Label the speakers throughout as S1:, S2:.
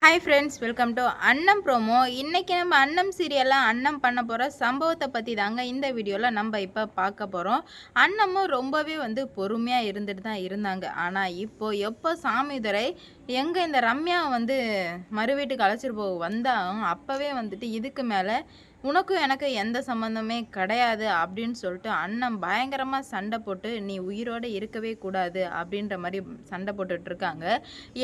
S1: Hi friends, welcome to அன்னம் promo. இன்னைக்கு நம்ம அன்னம் சீரியல்ல அன்னம் பண்ண போற சம்பவத்த பத்தி தாங்க இந்த வீடியோல நம்ம இப்ப பார்க்க போறோம். அன்னமும் ரொம்பவே பொறுமையா இருந்துட்டு தான் இருந்தாங்க. ஆனா இப்போ எப்போ சாமிதுரை எங்க இந்த ரம்யா மறு வீட்டுக்கு அழைச்சிட்டு போக வந்தாலும் அப்பவே இதுக்கு மேல உனக்கும் எனக்கும் எந்த சம்மந்தமே கிடையாது அப்படின்னு சொல்லிட்டு அண்ணன் பயங்கரமா சண்டை போட்டு நீ உயிரோட இருக்கவே கூடாது அப்படின்ற மாதிரி சண்டை போட்டுட்டு இருக்காங்க.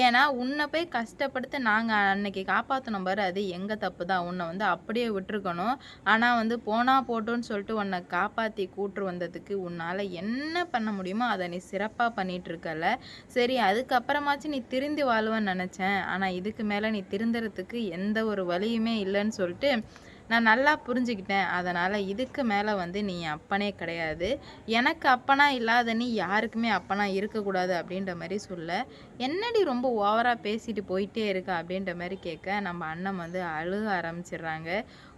S1: ஏன்னா உன்னை போய் கஷ்டப்படுத்த நாங்கள் அன்னைக்கு காப்பாற்றணும் பாரு, அது எங்கள் தப்பு தான். உன்னை அப்படியே விட்டுருக்கணும். ஆனால் போனா போட்டோன்னு சொல்லிட்டு உன்னை காப்பாற்றி கூட்டு வந்ததுக்கு உன்னால் என்ன பண்ண முடியுமோ அதை நீ சிறப்பாக பண்ணிட்டு இருக்கல. சரி, அதுக்கப்புறமாச்சும் நீ திருந்தி வாழுவேன்னு நினச்சேன். ஆனால் இதுக்கு மேலே நீ திருந்துறதுக்கு எந்த ஒரு வழியுமே இல்லைன்னு சொல்லிட்டு நான் நல்லா புரிஞ்சுக்கிட்டேன். அதனால் இதுக்கு மேலே நீ அப்பனே கிடையாது. எனக்கு அப்பனா இல்லாத நீ யாருக்குமே அப்பனா இருக்கக்கூடாது அப்படின்ற மாதிரி சொல்ல, என்னடி ரொம்ப ஓவராக பேசிட்டு போயிட்டே இருக்க அப்படின்ற மாதிரி கேட்க, நம்ம அண்ணன் அழுக ஆரம்பிச்சிடுறாங்க.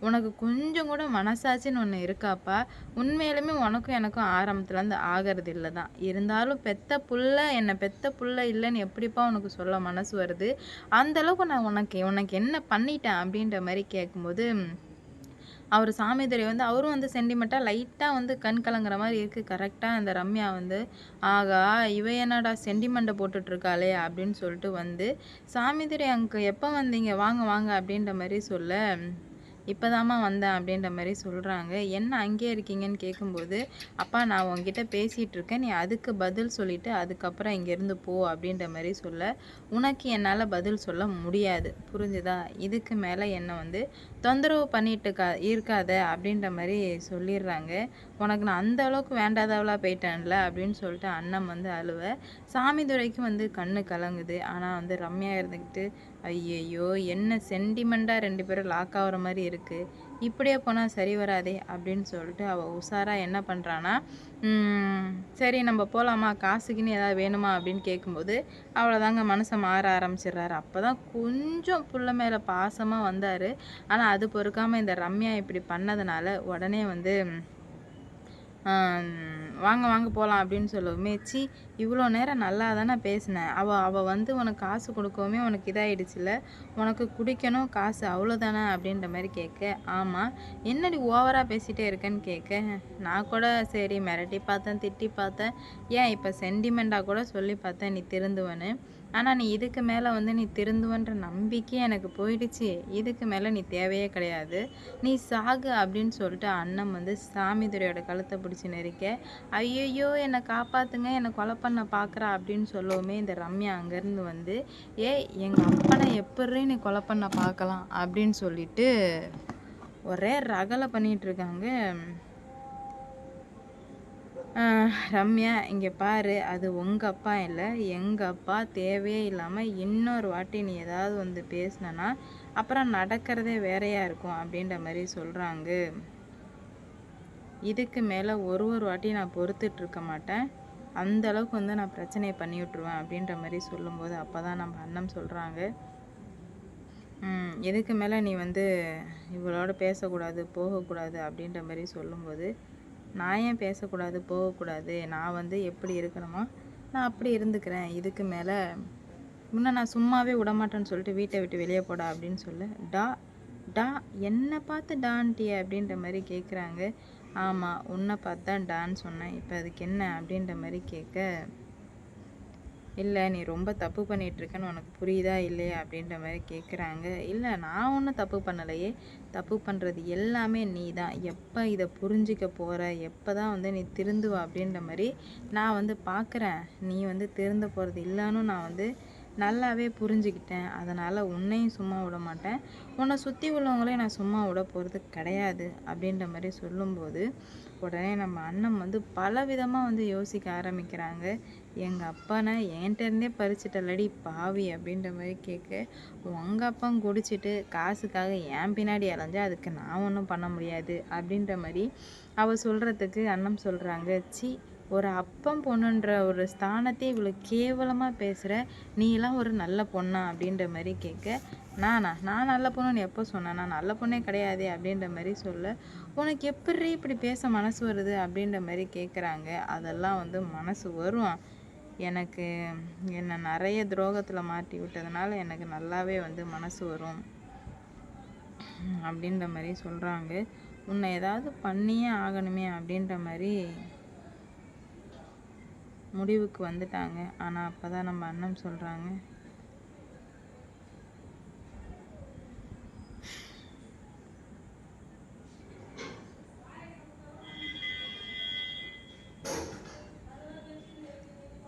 S1: உனக்கு கொஞ்சம் கூட மனசாட்சின்னு ஒன்று இருக்காப்பா? உண்மையிலுமே உனக்கும் எனக்கும் ஆரம்பத்துலேருந்து ஆகிறது இல்லை தான். இருந்தாலும் பெத்த புள்ள என்னை பெத்த புள்ள இல்லைன்னு எப்படிப்பா உனக்கு சொல்ல மனசு வருது? அந்தளவுக்கு நான் உனக்கு உனக்கு என்ன பண்ணிட்டேன் அப்படின்ற மாதிரி கேட்கும்போது, அவர் சாமிதுரை அவரும் சென்டிமெண்ட்டாக லைட்டாக கண் கலங்குற மாதிரி இருக்குது. கரெக்டாக அந்த ரம்யா ஆகா இவ என்னடா சென்டிமெண்ட்டை போட்டுட்ருக்காளே அப்படின்னு சொல்லிட்டு சாமிதுரை அங்கே எப்போ வந்தீங்க, வாங்க வாங்க அப்படின்ற மாதிரி சொல்ல, இப்போதாம்மா வந்தேன் அப்படின்ற மாதிரி சொல்கிறாங்க. என்ன அங்கேயே இருக்கீங்கன்னு கேட்கும்போது, அப்பா நான் உங்ககிட்ட பேசிகிட்டு இருக்கேன், நீ அதுக்கு பதில் சொல்லிவிட்டு அதுக்கப்புறம் இங்கேருந்து போ அப்படின்ற மாதிரி சொல்ல, உனக்கு என்னால் பதில் சொல்ல முடியாது, புரிஞ்சுதா? இதுக்கு மேலே என்னை தொந்தரவு பண்ணிட்டு இருக்காத அப்படின்ற மாதிரி சொல்லிடுறாங்க. உனக்கு நான் அந்த அளவுக்கு வேண்டாதவளாக போயிட்டேன்ல அப்படின்னு சொல்லிட்டு அண்ணன் அழுவ, சாமிதுரைக்கு கண்ணு கலங்குது. ஆனால் ரம்யா இருந்துக்கிட்டு, ஐயையோ என்ன சென்டிமெண்ட்டாக 2 பேரும் லாக் ஆகிற மாதிரி இருக்குது, இப்படியே போனால் சரி வராதே அப்படின்னு சொல்லிட்டு அவள் உஷாராக என்ன பண்ணுறான்னா, சரி நம்ம போகலாமா, காசுக்குன்னு ஏதாவது வேணுமா அப்படின்னு கேட்கும்போது அவ்வளோதாங்க மனசை மாற ஆரம்பிச்சிடுறாரு. அப்போ தான் கொஞ்சம் புள்ள மேலே பாசமாக வந்தார். ஆனால் அது பொறுக்காமல் இந்த ரம்யா இப்படி பண்ணதுனால உடனே வாங்க வாங்க போகலாம் அப்படின்னு சொல்லவுமே, சி இவ்வளோ நேரம் நல்லா தானே பேசினேன், அவள் உனக்கு காசு கொடுக்கவுமே உனக்கு இதாகிடுச்சுல, உனக்கு குடிக்கணும் காசு அவ்வளோதானே அப்படின்ற மாதிரி கேட்க, ஆமாம் என்னடி ஓவராக பேசிகிட்டே இருக்கேன்னு கேட்க, நான் கூட சரி மிரட்டி பார்த்தேன், திட்டி பார்த்தேன், ஏன் இப்போ சென்டிமெண்ட்டாக கூட சொல்லி பார்த்தேன் நீ திருந்துவன்னு. ஆனால் நீ இதுக்கு மேலே நீ திருந்துவன்ற நம்பிக்கையே எனக்கு போயிடுச்சு. இதுக்கு மேலே நீ தேவையே கிடையாது, நீ சாகு அப்படின்னு சொல்லிட்டு அண்ணன் சாமிதுரையோட கழுத்தை பிடிச்சி நெரிக்க, ஐயையோ என்னை காப்பாற்றுங்க, என்னை கொலை பண்ண பார்க்குறா அப்படின்னு சொல்லவுமே இந்த ரம்யா அங்கேருந்து ஏய் எங்கள் அப்பனை எப்படி நீ கொலை பண்ண பார்க்கலாம் அப்படின்னு சொல்லிட்டு ஒரே ரகலை பண்ணிகிட்ருக்காங்க. ரம்யா இங்கே பாரு, அது உங்கள் அப்பா இல்லை, எங்கள் அப்பா. தேவையே இல்லாமல் இன்னொரு வாட்டி நீ ஏதாவது பேசினனா அப்புறம் நடக்கிறதே வேறையாக இருக்கும் அப்படின்ற மாதிரி சொல்கிறாங்க. இதுக்கு மேலே ஒரு வாட்டி நான் பொறுத்துட்ருக்க மாட்டேன், அந்த அளவுக்கு நான் பிரச்சனையை பண்ணி விட்ருவேன் அப்படின்ற மாதிரி சொல்லும்போது அப்போ தான் நம்ம அண்ணன் சொல்கிறாங்க, இதுக்கு மேலே நீ இவளோட பேசக்கூடாது போகக்கூடாது அப்படின்ற மாதிரி சொல்லும்போது, நான் ஏன் பேசக்கூடாது போகக்கூடாது, நான் எப்படி இருக்கணுமோ நான் அப்படி இருந்துக்கிறேன், இதுக்கு மேலே முன்னே நான் சும்மாவே விடமாட்டேன்னு சொல்லிட்டு வீட்டை விட்டு வெளியே போடா அப்படின்னு சொல்ல, டா டா என்னை பார்த்து டான்ட்டிய அப்படின்ற மாதிரி கேட்குறாங்க. ஆமாம் உன்னை பார்த்து தான் டான்னு சொன்னேன், இப்போ அதுக்கு என்ன அப்படின்ற மாதிரி கேட்க, இல்லை நீ ரொம்ப தப்பு பண்ணிகிட்ருக்கன்னு உனக்கு புரியுதா இல்லையா அப்படின்ற மாதிரி கேட்குறாங்க. இல்லை நான் ஒன்றும் தப்பு பண்ணலையே, தப்பு பண்ணுறது எல்லாமே நீ தான், எப்போ இதை புரிஞ்சிக்க போகிற, எப்போ தான் நீ திருந்துவ அப்படின்ற மாதிரி நான் பார்க்குறேன். நீ திருந்த போகிறது இல்லைன்னு நான் நல்லாவே புரிஞ்சுக்கிட்டேன். அதனால் உன்னையும் சும்மா விட மாட்டேன், உன்னை சுற்றி உள்ளவங்களையும் நான் சும்மா விட போகிறது கிடையாது அப்படின்ற மாதிரி சொல்லும்போது உடனே நம்ம அண்ணன் பல விதமாக யோசிக்க ஆரம்பிக்கிறாங்க. எங்கள் அப்பனை என்கிட்டருந்தே பறிச்சிட்டல்லடி பாவி அப்படின்ற மாதிரி கேட்க, உங்கள் அப்பா குடிச்சிட்டு காசுக்காக ஏன் பின்னாடி அலைஞ்சா அதுக்கு நான் ஒன்றும் பண்ண முடியாது அப்படின்ற மாதிரி அவள் சொல்கிறதுக்கு அண்ணன் சொல்கிறாங்க, சி ஒரு அப்பன் பொண்ணுன்ற ஒரு ஸ்தானத்தை இவ்வளோ கேவலமாக பேசுகிற, நீலாம் ஒரு நல்ல பொண்ணா அப்படின்ற மாதிரி கேட்க, நான் நல்ல பொண்ணுன்னு எப்போ சொன்னேன், நான் நல்ல பொண்ணே கிடையாதே அப்படின்ற மாதிரி சொல்ல, உனக்கு எப்படி இப்படி பேச மனசு வருது அப்படின்ற மாதிரி கேட்குறாங்க. அதெல்லாம் மனசு வரும், எனக்கு என்னை நிறைய துரோகத்தில் மாட்டி விட்டதுனால எனக்கு நல்லாவே வந்து மனசு வரும் அப்படின்ற மாதிரி சொல்கிறாங்க. உன்னை ஏதாவது பண்ணியே ஆகணுமே அப்படின்ற மாதிரி முடிவுக்கு வந்துட்டாங்க. ஆனால் அப்போ தான் நம்ம அண்ணன் சொல்கிறாங்க,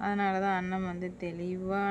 S1: அதனால தான் அண்ணன் வந்து தெளிவான